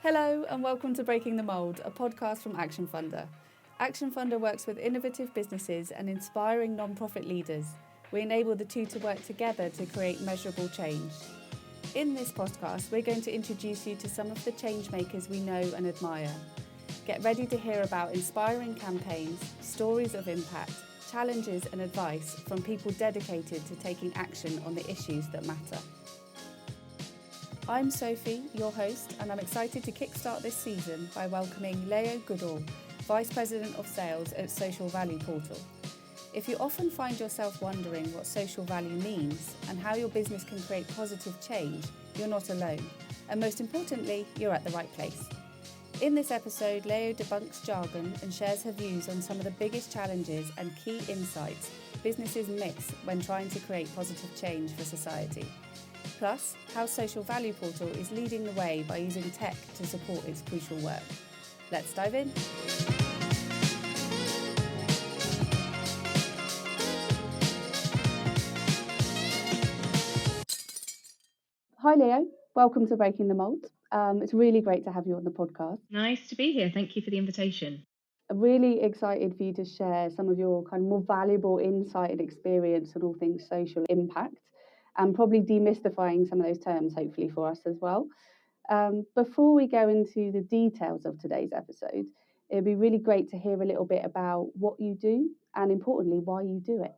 Hello and welcome to Breaking the Mould, a podcast from Action Funder. Action Funder works with innovative businesses and inspiring non-profit leaders. We enable the two to work together to create measurable change. In this podcast, we're going to introduce you to some of the change makers we know and admire. Get ready to hear about inspiring campaigns, stories of impact, challenges and advice from people dedicated to taking action on the issues that matter. I'm Sophie, your host, and I'm excited to kickstart this season by welcoming Léyoh Goodall, Vice President of Sales at Social Value Portal. If you often find yourself wondering what social value means and how your business can create positive change, you're not alone. And most importantly, you're at the right place. In this episode, Léyoh debunks jargon and shares her views on some of the biggest challenges and key insights businesses miss when trying to create positive change for society. Plus, how Social Value Portal is leading the way by using tech to support its crucial work. Let's dive in. Hi Léyoh, welcome to Breaking the Mould. It's really great to have you on the podcast. Nice to be here. Thank you for the invitation. I'm really excited for you to share some of your kind of more valuable insight and experience on all things social impact, and probably demystifying some of those terms, hopefully, for us as well. Before we go into the details of today's episode, it'd be really great to hear a little bit about what you do and, importantly, why you do it.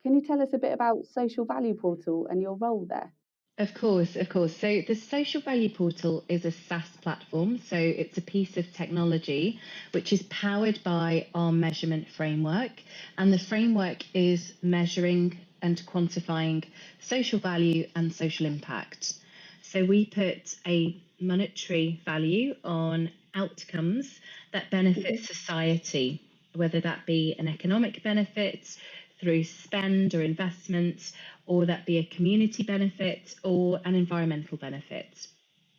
Can you tell us a bit about Social Value Portal and your role there? Of course, of course. So the Social Value Portal is a SaaS platform. So it's a piece of technology which is powered by our measurement framework. And the framework is measuring and quantifying social value and social impact. So we put a monetary value on outcomes that benefit society, whether that be an economic benefit through spend or investment, or that be a community benefit or an environmental benefit.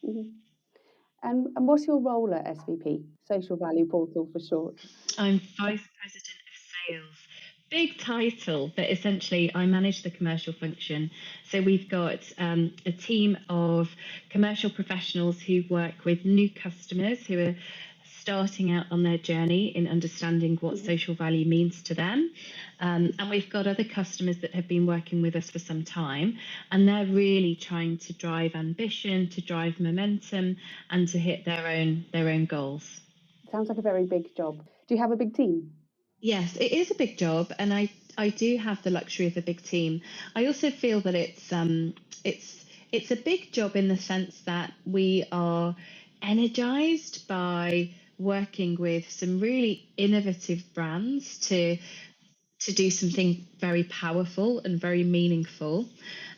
Mm-hmm. And what's your role at SVP, Social Value Portal for short? I'm Vice President of Sales. Big title, but essentially I manage the commercial function. So we've got a team of commercial professionals who work with new customers who are starting out on their journey in understanding what social value means to them. And we've got other customers that have been working with us for some time, and they're really trying to drive ambition, to drive momentum, and to hit their own goals. Sounds like a very big job. Do you have a big team? Yes, it is a big job, and I do have the luxury of a big team. I also feel that it's a big job in the sense that we are energized by working with some really innovative brands to do something very powerful and very meaningful.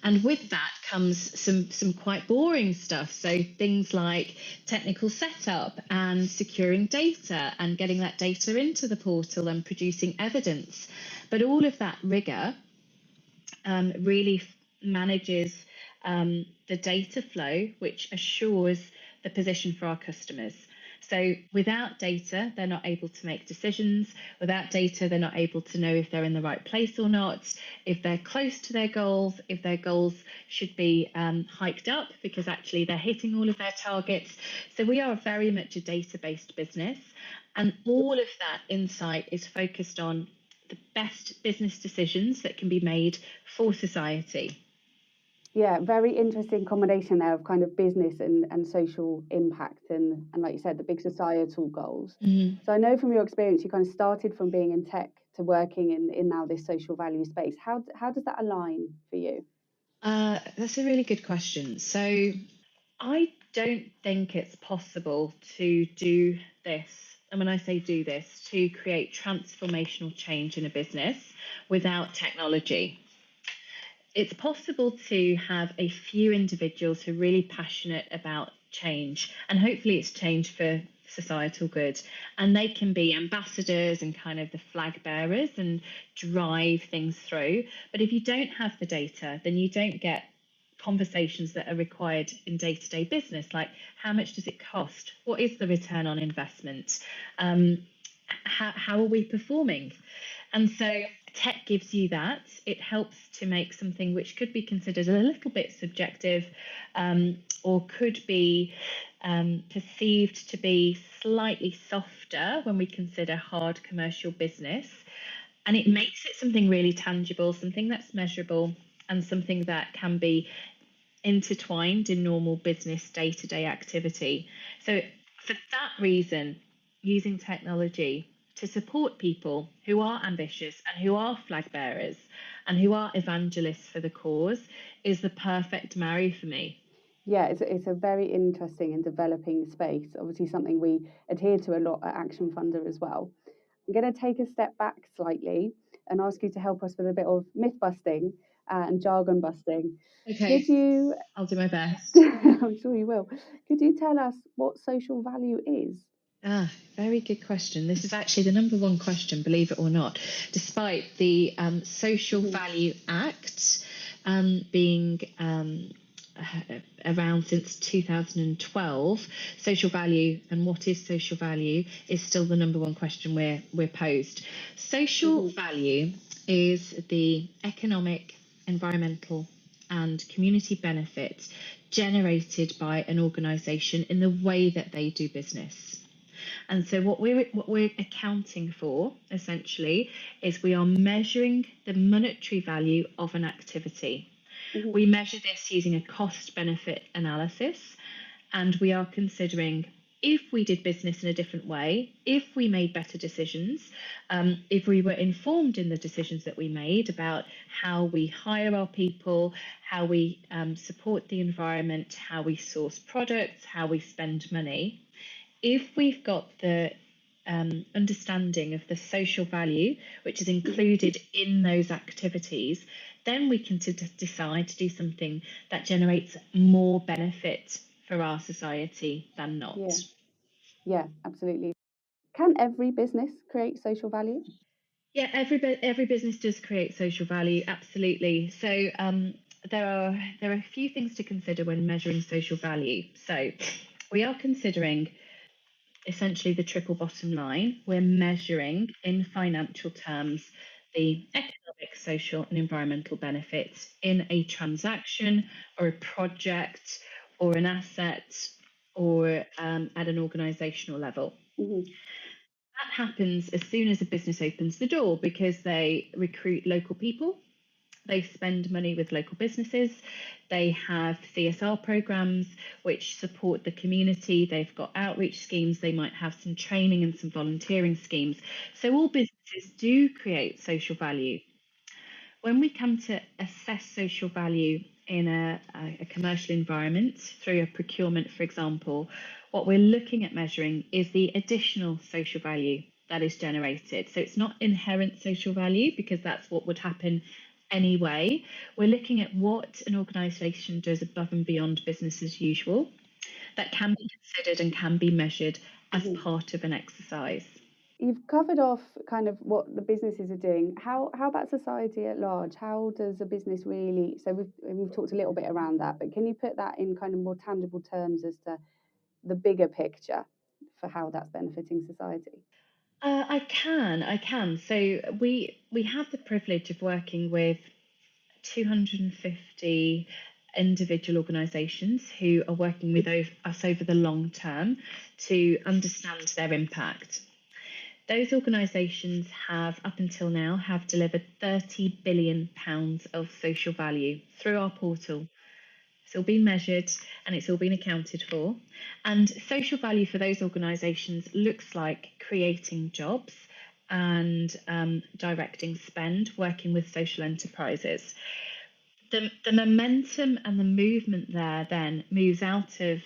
And with that comes some quite boring stuff. So things like technical setup and securing data and getting that data into the portal and producing evidence. But all of that rigor really manages the data flow, which assures the position for our customers. So without data, they're not able to make decisions. Without data, they're not able to know if they're in the right place or not, if they're close to their goals, if their goals should be hiked up because actually they're hitting all of their targets. So we are very much a data-based business, and all of that insight is focused on the best business decisions that can be made for society. Yeah, very interesting combination there of kind of business and social impact and like you said, the big societal goals. Mm-hmm. So I know from your experience, you kind of started from being in tech to working in now this social value space. How does that align for you? That's a really good question. So I don't think it's possible to do this. And when I say do this, to create transformational change in a business without technology. It's possible to have a few individuals who are really passionate about change, and hopefully it's change for societal good, and they can be ambassadors and kind of the flag bearers and drive things through. But if you don't have the data, then you don't get conversations that are required in day-to-day business, like how much does it cost, what is the return on investment, how are we performing. And so Tech gives you that. It helps to make something which could be considered a little bit subjective, or could be perceived to be slightly softer when we consider hard commercial business. And it makes it something really tangible, something that's measurable, and something that can be intertwined in normal business day-to-day activity. So for that reason, using technology to support people who are ambitious and who are flag bearers and who are evangelists for the cause is the perfect marry for me. Yeah, it's a very interesting and developing space. Obviously, something we adhere to a lot at Action Funder as well. I'm going to take a step back slightly and ask you to help us with a bit of myth busting and jargon busting. Okay, Could you, I'll do my best. I'm sure you will, could you tell us what social value is? Very good question. This is actually the number one question, believe it or not, despite the Social Value Act being around since 2012. Social value and what is social value is still the number one question we're posed. Social value is the economic, environmental, and community benefit generated by an organisation in the way that they do business. And so what we're accounting for essentially is we are measuring the monetary value of an activity. We measure this using a cost benefit analysis, and we are considering if we did business in a different way, if we made better decisions, if we were informed in the decisions that we made about how we hire our people, how we support the environment, how we source products, how we spend money. If we've got the understanding of the social value, which is included in those activities, then we can decide to do something that generates more benefit for our society than not. Yeah, absolutely. Can every business create social value? Yeah, every business does create social value, absolutely. So there are a few things to consider when measuring social value. So we are considering essentially the triple bottom line. We're measuring in financial terms the economic, social, and environmental benefits in a transaction or a project or an asset or at an organisational level. That happens as soon as a business opens the door because they recruit local people. They spend money with local businesses. They have CSR programs which support the community. They've got outreach schemes. They might have some training and some volunteering schemes. So all businesses do create social value. When we come to assess social value in a commercial environment through a procurement, for example, what we're looking at measuring is the additional social value that is generated. So it's not inherent social value because that's what would happen anyway. We're looking at what an organisation does above and beyond business as usual that can be considered and can be measured as part of an exercise. You've covered off kind of what the businesses are doing. How about society at large? How does a business really? So we've talked a little bit around that, but can you put that in kind of more tangible terms as to the bigger picture for how that's benefiting society? I can. So we have the privilege of working with 250 individual organisations who are working with us over the long term to understand their impact. Those organisations have, up until now, have delivered £30 billion of social value through our portal. It's all been measured and it's all been accounted for. And social value for those organisations looks like creating jobs and directing spend, working with social enterprises. The momentum and the movement there then moves out of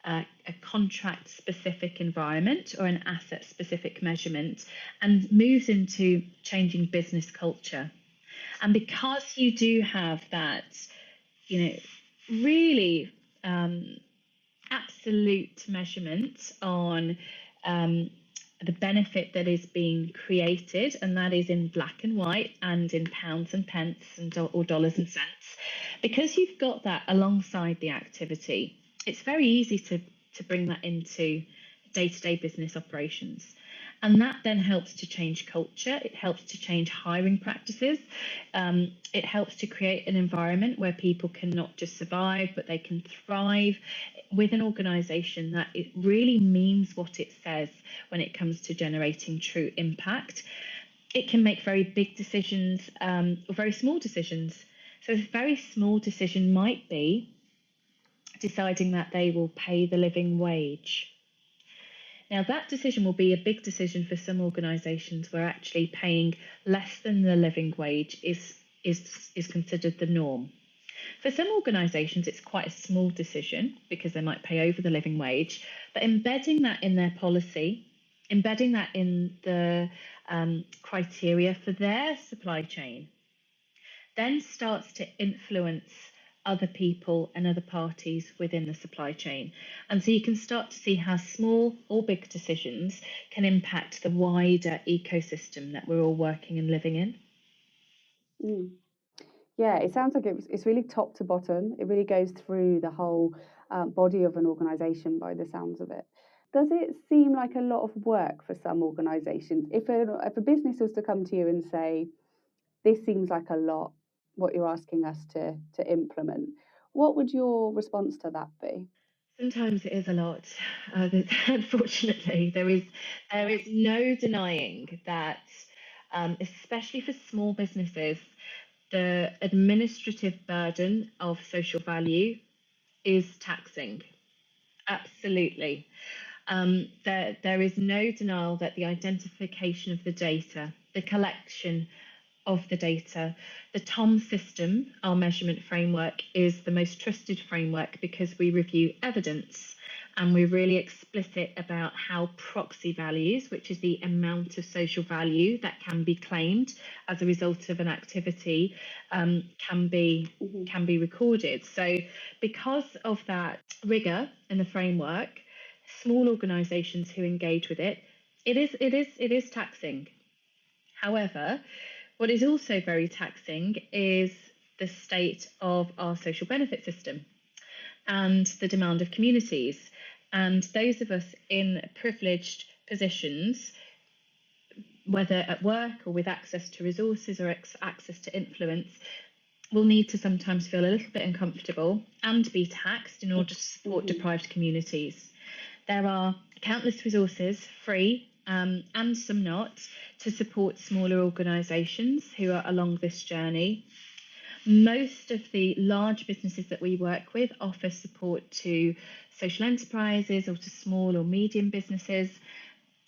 a contract specific environment or an asset specific measurement and moves into changing business culture. And because you do have that, really absolute measurement on the benefit that is being created, and that is in black and white and in pounds and pence or dollars and cents, because you've got that alongside the activity, it's very easy to bring that into day-to-day business operations. And that then helps to change culture. It helps to change hiring practices. It helps to create an environment where people can not just survive, but they can thrive with an organisation that it really means what it says when it comes to generating true impact. It can make very big decisions or very small decisions. So a very small decision might be deciding that they will pay the living wage. Now, that decision will be a big decision for some organisations where actually paying less than the living wage is considered the norm. For some organisations, it's quite a small decision because they might pay over the living wage, but embedding that in their policy, embedding that in the criteria for their supply chain, then starts to influence other people and other parties within the supply chain. And so you can start to see how small or big decisions can impact the wider ecosystem that we're all working and living in. Mm. Yeah, it sounds like it's really top to bottom. It really goes through the whole body of an organisation by the sounds of it. Does it seem like a lot of work for some organisations? If a business was to come to you and say, this seems like a lot, what you're asking us to implement, what would your response to that be? Sometimes it is a lot. Unfortunately, there is no denying that, especially for small businesses, the administrative burden of social value is taxing. Absolutely. There is no denial that the identification of the data, the collection of the data, the TOM system, our measurement framework, is the most trusted framework because we review evidence and we're really explicit about how proxy values, which is the amount of social value that can be claimed as a result of an activity, can be recorded. So because of that rigor in the framework, small organisations who engage with it, it is taxing. However, what is also very taxing is the state of our social benefit system and the demand of communities. And those of us in privileged positions, whether at work or with access to resources or access to influence, will need to sometimes feel a little bit uncomfortable and be taxed in order to support deprived communities. There are countless resources, free and some not, to support smaller organisations who are along this journey. Most of the large businesses that we work with offer support to social enterprises or to small or medium businesses.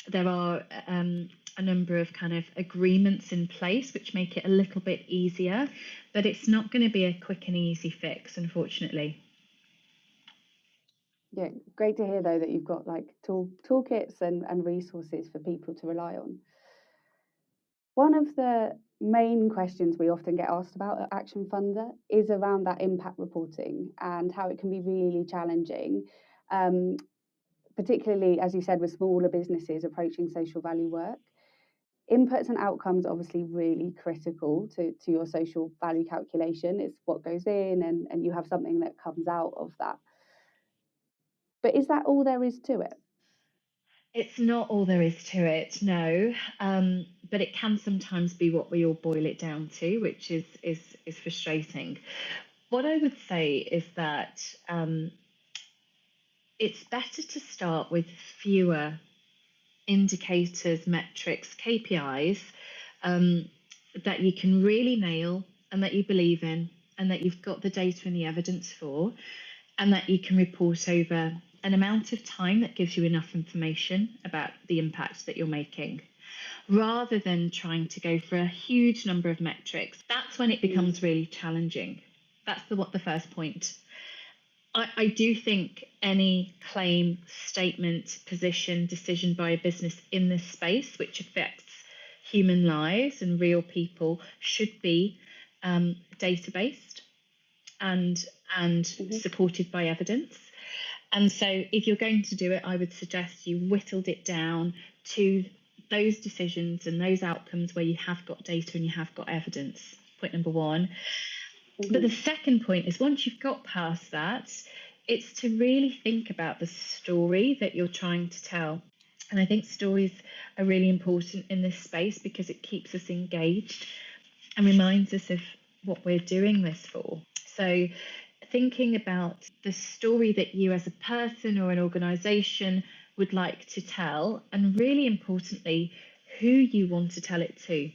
There are a number of kind of agreements in place which make it a little bit easier, but it's not going to be a quick and easy fix, unfortunately. Yeah, great to hear though that you've got like toolkits and resources for people to rely on. One of the main questions we often get asked about at Action Funder is around that impact reporting and how it can be really challenging, particularly, as you said, with smaller businesses approaching social value work. Inputs and outcomes are obviously really critical to your social value calculation. It's what goes in and you have something that comes out of that. But is that all there is to it? It's not all there is to it, no. But it can sometimes be what we all boil it down to, which is frustrating. What I would say is that it's better to start with fewer indicators, metrics, KPIs that you can really nail and that you believe in and that you've got the data and the evidence for, and that you can report over an amount of time that gives you enough information about the impact that you're making, rather than trying to go for a huge number of metrics. That's when it becomes really challenging. That's the first point. I do think any claim, statement, position, decision by a business in this space, which affects human lives and real people, should be data-based and supported by evidence. And so if you're going to do it, I would suggest you whittled it down to those decisions and those outcomes where you have got data and you have got evidence. Point number one. But the second point is, once you've got past that, it's to really think about the story that you're trying to tell. And I think stories are really important in this space because it keeps us engaged and reminds us of what we're doing this for. So, thinking about the story that you as a person or an organization would like to tell, and really importantly, who you want to tell it to.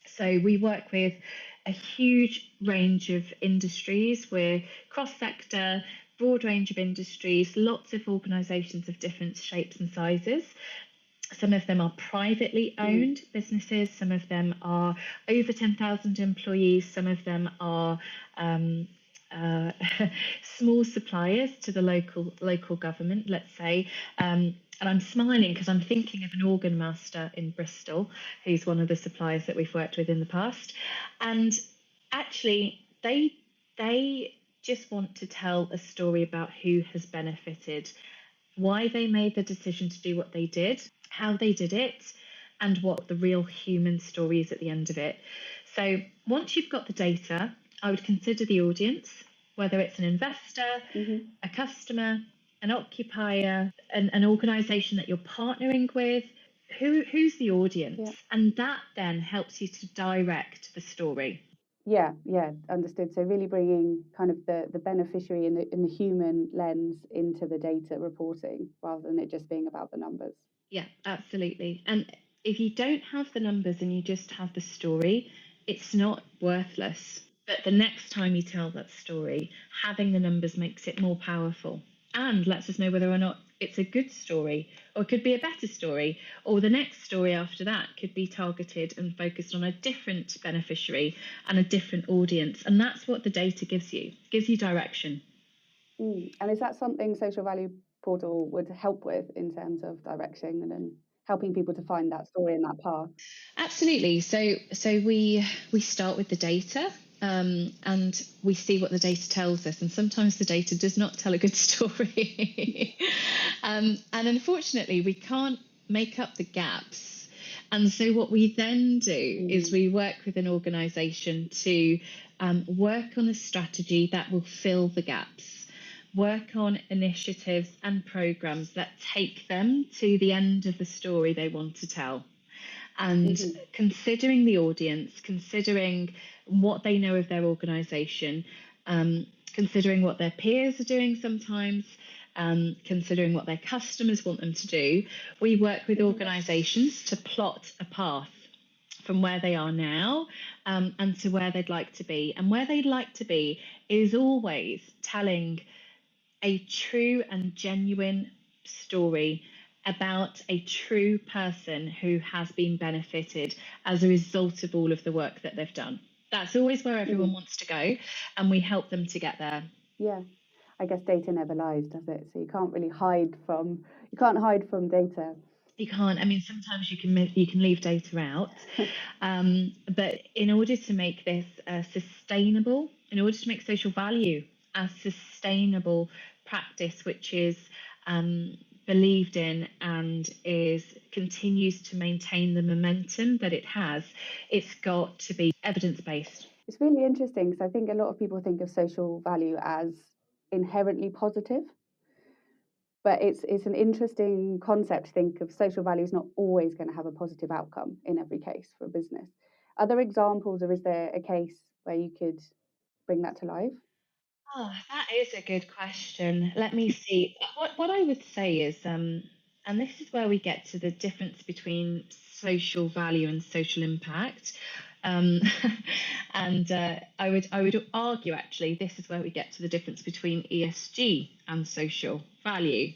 So, we work with a huge range of industries. We're cross sector, broad range of industries, lots of organizations of different shapes and sizes. Some of them are privately owned businesses, some of them are over 10,000 employees, some of them are uh, small suppliers to the local government, let's say. And I'm smiling because I'm thinking of an organ master in Bristol, who's one of the suppliers that we've worked with in the past. And actually, they just want to tell a story about who has benefited, why they made the decision to do what they did, how they did it, and what the real human story is at the end of it. So once you've got the data, I would consider the audience, whether it's an investor, a customer, an occupier, an organization that you're partnering with. Who's the audience? Yeah. And that then helps you to direct the story. Yeah, understood. So really bringing kind of the beneficiary in the human lens into the data reporting rather than it just being about the numbers. Yeah, absolutely. And if you don't have the numbers and you just have the story, it's not worthless. But the next time you tell that story, having the numbers makes it more powerful and lets us know whether or not it's a good story, or it could be a better story, or the next story after that could be targeted and focused on a different beneficiary and a different audience. And that's what the data gives you direction. And is that something Social Value Portal would help with in terms of direction and then helping people to find that story and that path? Absolutely. So we start with the data. And we see what the data tells us, and sometimes the data does not tell a good story. And unfortunately, we can't make up the gaps. And so what we then do is we work with an organisation to work on a strategy that will fill the gaps, work on initiatives and programmes that take them to the end of the story they want to tell. And considering the audience, considering what they know of their organisation, considering what their peers are doing sometimes, considering what their customers want them to do, we work with organisations to plot a path from where they are now and to where they'd like to be. And where they'd like to be is always telling a true and genuine story about a true person who has been benefited as a result of all of the work that they've done. That's always where everyone wants to go, and we help them to get there. Yeah, I guess data never lies, does it? So you can't hide from data. You can't. I mean, sometimes you can leave data out, but in order to make this sustainable, in order to make social value a sustainable practice, which is believed in and continues to maintain the momentum that it has, it's got to be evidence-based. It's really interesting because I think a lot of people think of social value as inherently positive, but it's an interesting concept to think of social value is not always going to have a positive outcome in every case for a business. Are there examples, or is there a case where you could bring that to life? Oh, that is a good question. Let me see. What I would say is, and this is where we get to the difference between social value and social impact. And I would argue actually this is where we get to the difference between ESG and social value.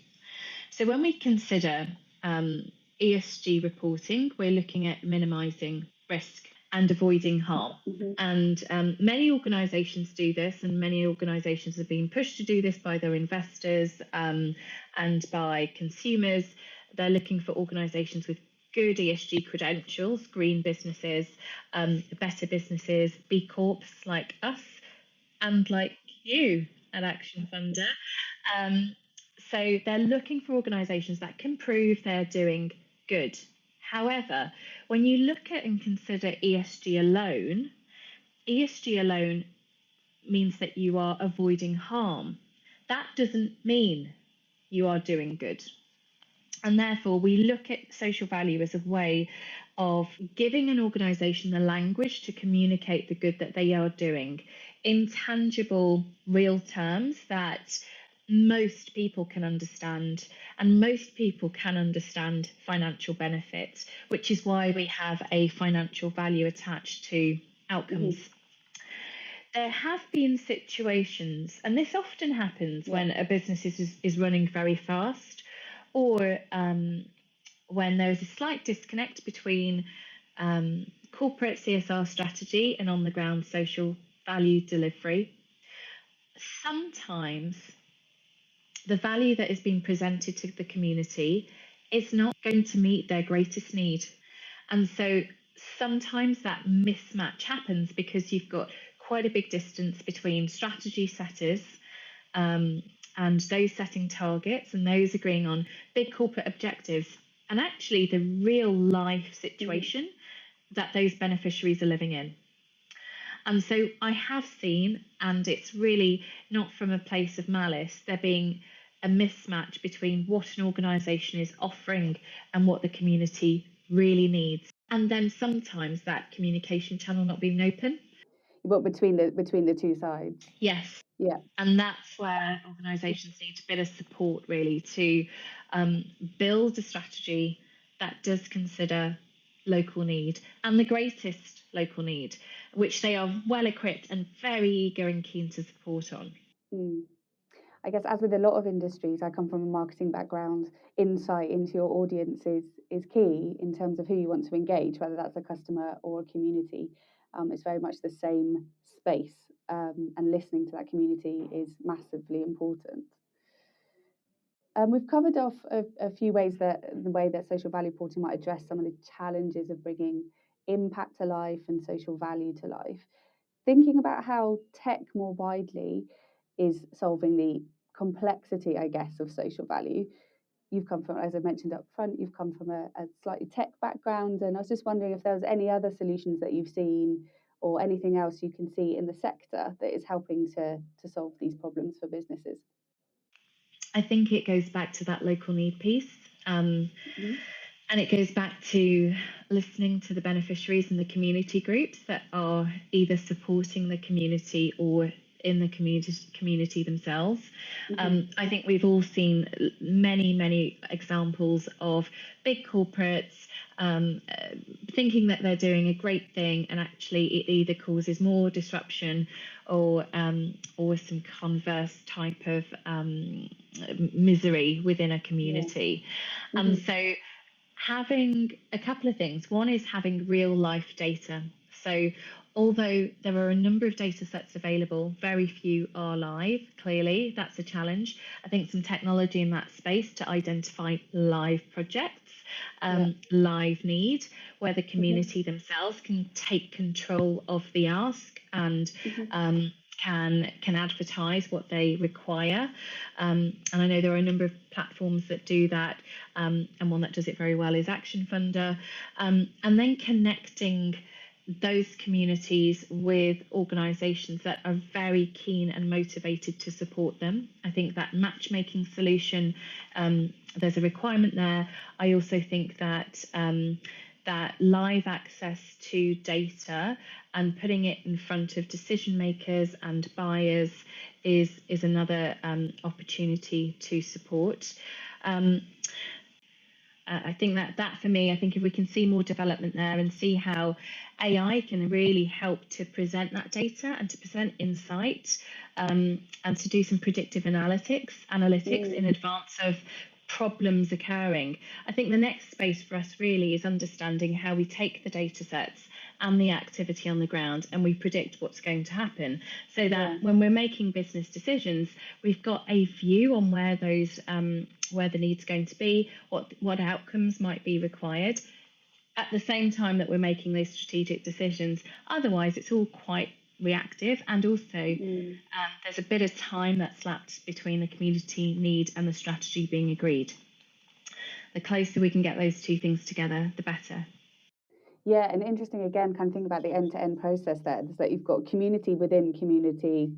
So when we consider ESG reporting, we're looking at minimising risk and avoiding harm. And many organisations do this, and many organisations are being pushed to do this by their investors and by consumers. They're looking for organisations with good ESG credentials, green businesses, better businesses, B Corps like us and like you at Action Funder. So they're looking for organisations that can prove they're doing good. However, when you look at and consider ESG alone means that you are avoiding harm. That doesn't mean you are doing good. And therefore, we look at social value as a way of giving an organisation the language to communicate the good that they are doing in tangible, real terms that most people can understand, and most people can understand financial benefits, which is why we have a financial value attached to outcomes. Mm-hmm. There have been situations, and this often happens Yeah. when a business is running very fast, or when there is a slight disconnect between corporate CSR strategy and on the ground social value delivery. Sometimes the value that is being presented to the community is not going to meet their greatest need. And so sometimes that mismatch happens because you've got quite a big distance between strategy setters and those setting targets and those agreeing on big corporate objectives, and actually the real life situation that those beneficiaries are living in. And so I have seen, and it's really not from a place of malice, there being a mismatch between what an organisation is offering and what the community really needs. And then sometimes that communication channel not being open. But between the two sides. Yes. Yeah. And that's where organisations need a bit of support, really, to build a strategy that does consider local need and the greatest local need, which they are well equipped and very eager and keen to support on. I guess, as with a lot of industries, I come from a marketing background. Insight into your audience is key in terms of who you want to engage, whether that's a customer or a community. It's very much the same space, and listening to that community is massively important. We've covered off a few ways that the way that social value reporting might address some of the challenges of bringing impact to life and social value to life. Thinking about how tech more widely is solving the complexity, I guess, of social value. You've come from, as I mentioned up front, you've come from a slightly tech background, and I was just wondering if there was any other solutions that you've seen or anything else you can see in the sector that is helping to solve these problems for businesses. I think it goes back to that local need piece. Mm-hmm. And it goes back to listening to the beneficiaries and the community groups that are either supporting the community or in the community themselves. I think we've all seen many examples of big corporates thinking that they're doing a great thing, and actually it either causes more disruption or some converse type of misery within a community. And so having a couple of things. One is having real life data. So although there are a number of data sets available, very few are live. Clearly, that's a challenge. I think some technology in that space to identify live projects, live need, where the community themselves can take control of the ask and can advertise what they require. And I know there are a number of platforms that do that, and one that does it very well is Action Funder. And then connecting those communities with organisations that are very keen and motivated to support them. I think that matchmaking solution, there's a requirement there. I also think that that live access to data and putting it in front of decision makers and buyers is another opportunity to support. I think that for me, I think if we can see more development there and see how AI can really help to present that data and to present insight, and to do some predictive analytics in advance of problems occurring. I think the next space for us really is understanding how we take the data sets and the activity on the ground and we predict what's going to happen, so that when we're making business decisions, we've got a view on where those where the need's going to be, what outcomes might be required, at the same time that we're making those strategic decisions. Otherwise, it's all quite reactive, and also there's a bit of time that's lapsed between the community need and the strategy being agreed. The closer we can get those two things together, the better. Yeah, and interesting again, kind of think about the end-to-end process there, is that you've got community within community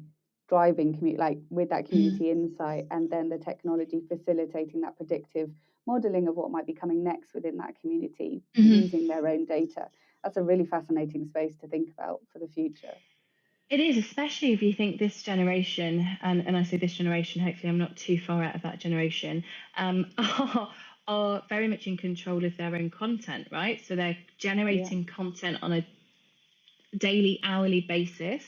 driving like with that community insight, and then the technology facilitating that predictive modeling of what might be coming next within that community using their own data. That's a really fascinating space to think about for the future. It is, especially if you think this generation, and I say this generation, hopefully I'm not too far out of that generation, are very much in control of their own content, right? So they're generating content on a daily, hourly basis.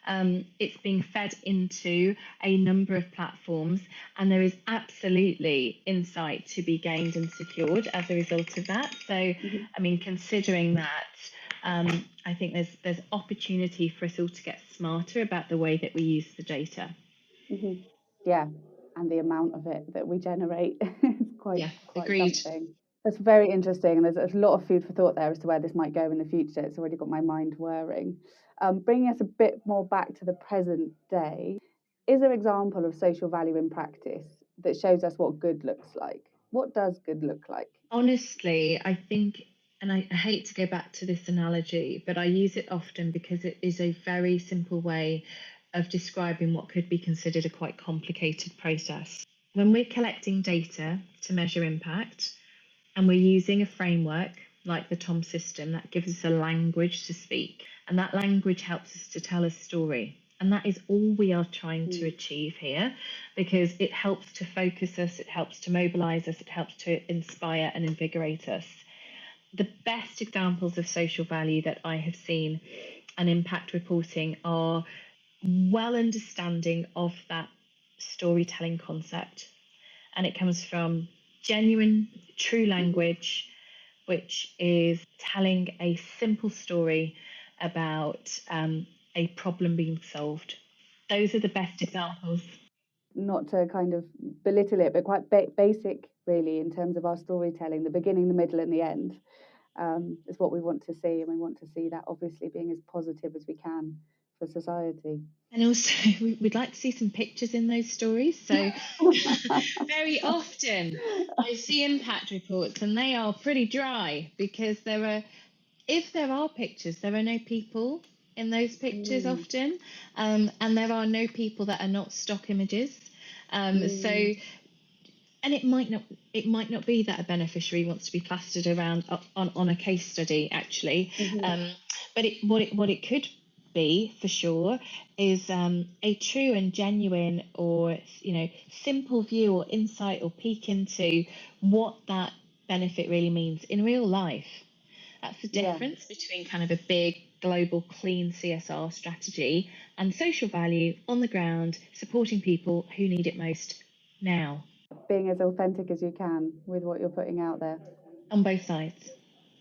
It's being fed into a number of platforms, and there is absolutely insight to be gained and secured as a result of that. So, I mean, considering that, I think there's opportunity for us all to get smarter about the way that we use the data. Yeah, and the amount of it that we generate is quite agreed. something. That's very interesting, and there's a lot of food for thought there as to where this might go in the future. It's already got my mind whirring. Bringing us a bit more back to the present day, is there an example of social value in practice that shows us what good looks like? What does good look like? Honestly, I think, and I hate to go back to this analogy, but I use it often because it is a very simple way of describing what could be considered a quite complicated process. When we're collecting data to measure impact, and we're using a framework like the TOM system that gives us a language to speak, and that language helps us to tell a story. And that is all we are trying to achieve here, because it helps to focus us, it helps to mobilize us, it helps to inspire and invigorate us. The best examples of social value that I have seen and impact reporting are well understanding of that storytelling concept. And it comes from genuine, true language, which is telling a simple story about a problem being solved. Those are the best examples. Not to kind of belittle it, but quite basic, really, in terms of our storytelling. The beginning, the middle, and the end is what we want to see, and we want to see that obviously being as positive as we can for society. And also, we'd like to see some pictures in those stories. So very often I see impact reports and they are pretty dry, because if there are pictures, there are no people in those pictures often, and there are no people that are not stock images. So, and it might not be that a beneficiary wants to be plastered around on a case study, actually. But what it could be for sure is a true and genuine, or simple view or insight or peek into what that benefit really means in real life. That's the difference between kind of a big global clean CSR strategy and social value on the ground, supporting people who need it most now. Being as authentic as you can with what you're putting out there. On both sides.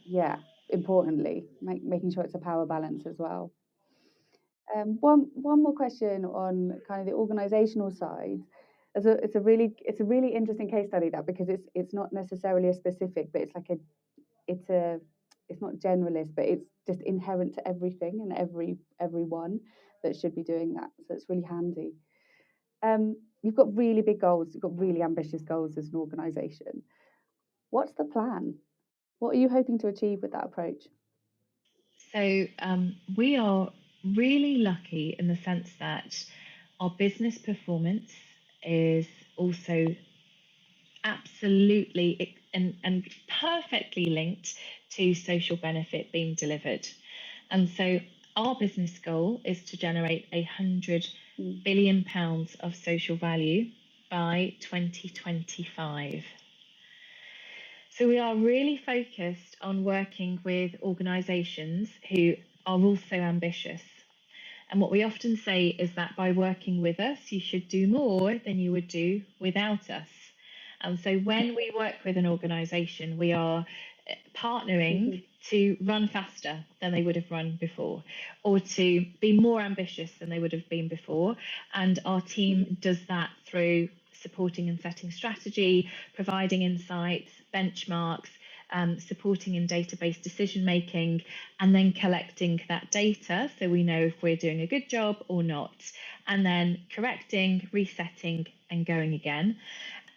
Yeah, importantly, making sure it's a power balance as well. One more question on kind of the organisational side. It's a really interesting case study, that, because it's not necessarily a specific, but it's not generalist, but it's just inherent to everything and everyone that should be doing that. So it's really handy. You've got really big goals. You've got really ambitious goals as an organisation. What's the plan? What are you hoping to achieve with that approach? So we are really lucky in the sense that our business performance is also absolutely and perfectly linked to social benefit being delivered. And so our business goal is to generate £100 billion of social value by 2025. So we are really focused on working with organisations who are also ambitious. And what we often say is that by working with us, you should do more than you would do without us. And so when we work with an organisation, we are partnering to run faster than they would have run before, or to be more ambitious than they would have been before. And our team does that through supporting and setting strategy, providing insights, benchmarks, supporting in database decision making, and then collecting that data so we know if we're doing a good job or not, and then correcting, resetting, and going again.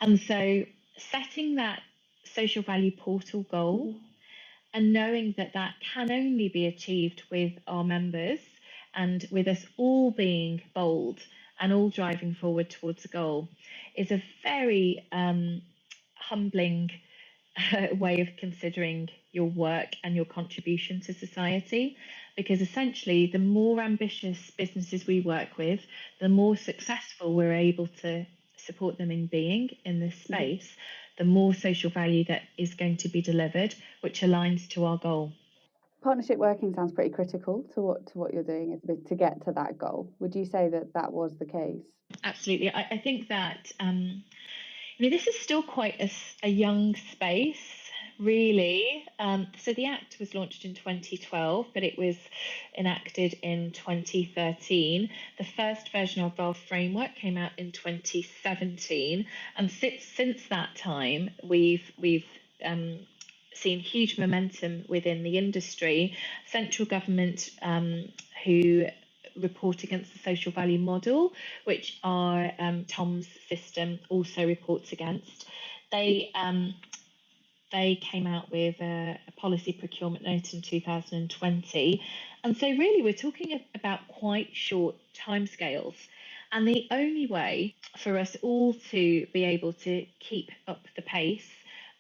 And so setting that social value portal goal and knowing that that can only be achieved with our members and with us all being bold and all driving forward towards a goal, is a very humbling way of considering your work and your contribution to society. Because essentially, the more ambitious businesses we work with, the more successful we're able to support them in being in this space, the more social value that is going to be delivered, which aligns to our goal. Partnership working sounds pretty critical to what you're doing to get to that goal. Would you say that was the case? Absolutely. I think that this is still quite a young space, really. So the Act was launched in 2012, but it was enacted in 2013. The first version of our framework came out in 2017, and since that time, we've seen huge momentum within the industry. Central government, who report against the social value model, which our TOMS system also reports against. They came out with a policy procurement note in 2020. And so really we're talking about quite short timescales. And the only way for us all to be able to keep up the pace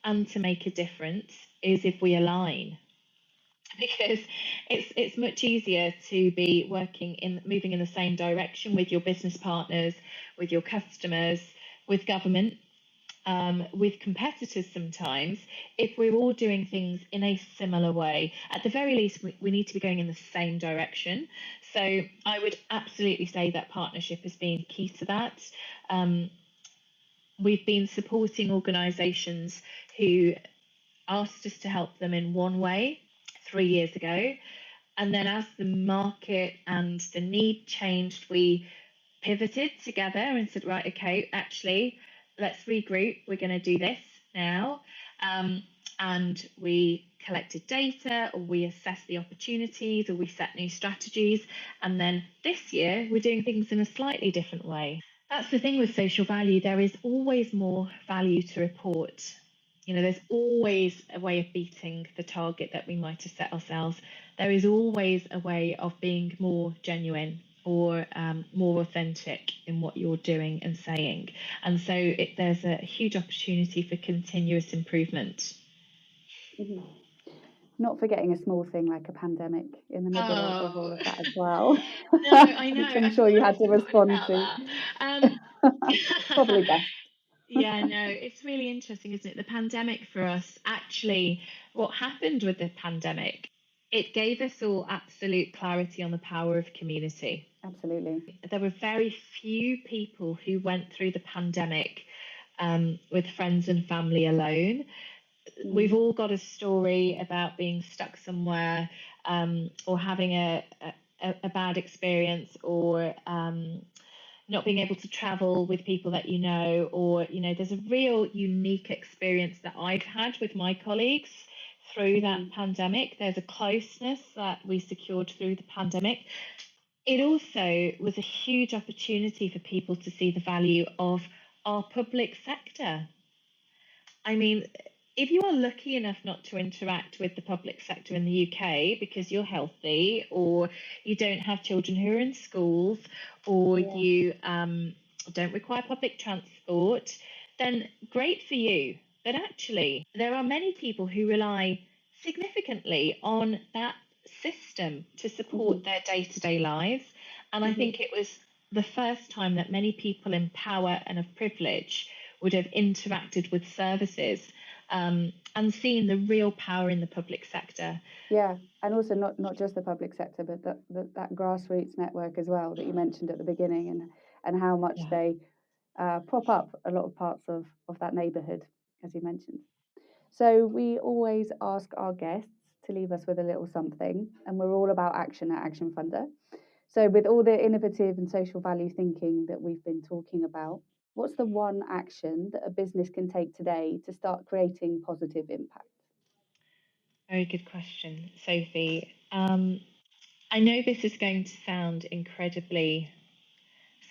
and to make a difference is if we align. Because it's much easier to be moving in the same direction with your business partners, with your customers, with government, with competitors sometimes, if we're all doing things in a similar way. At the very least, we need to be going in the same direction. So I would absolutely say that partnership has been key to that. We've been supporting organisations who asked us to help them in one way 3 years ago. And then as the market and the need changed, we pivoted together and said, right, okay, actually, let's regroup. We're going to do this now. And we collected data, or we assessed the opportunities, or we set new strategies. And then this year, we're doing things in a slightly different way. That's the thing with social value. There is always more value to report. There's always a way of beating the target that we might have set ourselves. There is always a way of being more genuine or more authentic in what you're doing and saying. And so there's a huge opportunity for continuous improvement. Mm-hmm. Not forgetting a small thing like a pandemic in the middle of all of that as well. No, I know. Which I'm sure you had to respond to. Probably best. Yeah, no, it's really interesting, isn't it? The pandemic for us, actually, what happened with the pandemic, it gave us all absolute clarity on the power of community. Absolutely. There were very few people who went through the pandemic with friends and family alone. We've all got a story about being stuck somewhere, or having a bad experience, or not being able to travel with people that or there's a real unique experience that I've had with my colleagues through that pandemic. There's a closeness that we secured through the pandemic. It also was a huge opportunity for people to see the value of our public sector. I mean, if you are lucky enough not to interact with the public sector in the UK because you're healthy, or you don't have children who are in schools, or you don't require public transport, then great for you. But actually, there are many people who rely significantly on that system to support their day-to-day lives. And I think it was the first time that many people in power and of privilege would have interacted with services and seen the real power in the public sector. Yeah, and also not just the public sector, but that grassroots network as well that you mentioned at the beginning, and how much they prop up a lot of parts of that neighbourhood, as you mentioned. So we always ask our guests to leave us with a little something, and we're all about action at Action Funder. So with all the innovative and social value thinking that we've been talking about, what's the one action that a business can take today to start creating positive impact? Very good question, Sophie. I know this is going to sound incredibly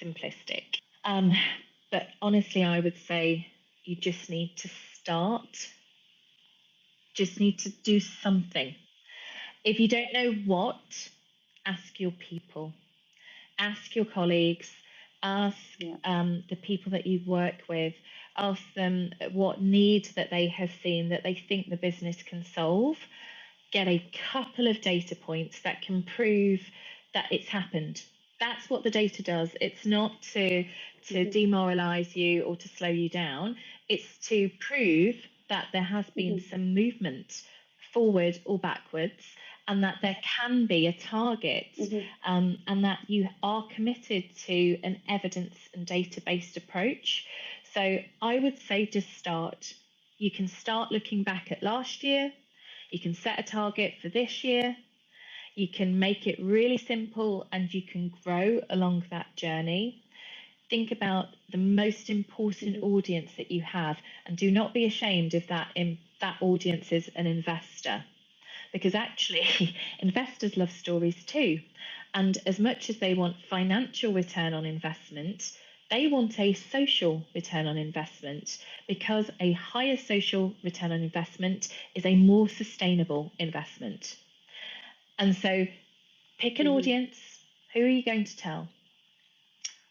simplistic, but honestly, I would say you just need to start. Just need to do something. If you don't know what, ask your people, ask your colleagues, Ask the people that you work with, ask them what need that they have seen that they think the business can solve. Get a couple of data points that can prove that it's happened. That's what the data does. It's not to demoralize you or to slow you down. It's to prove that there has been some movement forward or backwards, and that there can be a target, and that you are committed to an evidence and data-based approach. So I would say just start. You can start looking back at last year. You can set a target for this year. You can make it really simple, and you can grow along that journey. Think about the most important audience that you have, and do not be ashamed if that audience is an investor, because actually investors love stories too. And as much as they want financial return on investment, they want a social return on investment, because a higher social return on investment is a more sustainable investment. And so pick an audience. Who are you going to tell?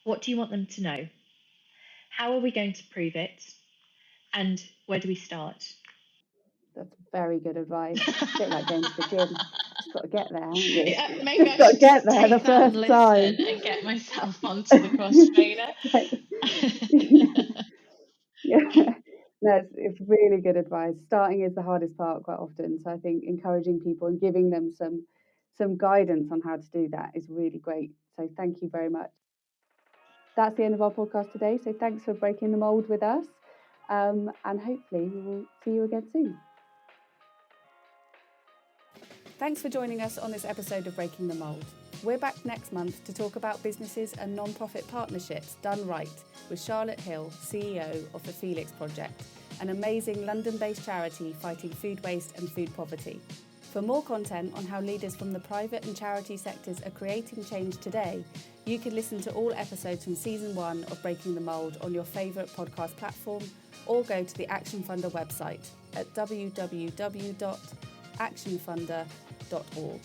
What do you want them to know? How are we going to prove it? And where do we start? That's very good advice. A bit like going to the gym. Just got to get there, haven't you? Yeah, maybe I got to should get just there take the that first and time listen and get myself onto the cross trainer. Yeah, no, it's really good advice. Starting is the hardest part quite often. So I think encouraging people and giving them some guidance on how to do that is really great. So thank you very much. That's the end of our podcast today. So thanks for breaking the mold with us. And hopefully we will see you again soon. Thanks for joining us on this episode of Breaking the Mold. We're back next month to talk about businesses and non-profit partnerships done right with Charlotte Hill, CEO of the Felix Project, an amazing London-based charity fighting food waste and food poverty. For more content on how leaders from the private and charity sectors are creating change today, you can listen to all episodes from Season 1 of Breaking the Mold on your favourite podcast platform, or go to the Action Funder website at www.actionfunder.org.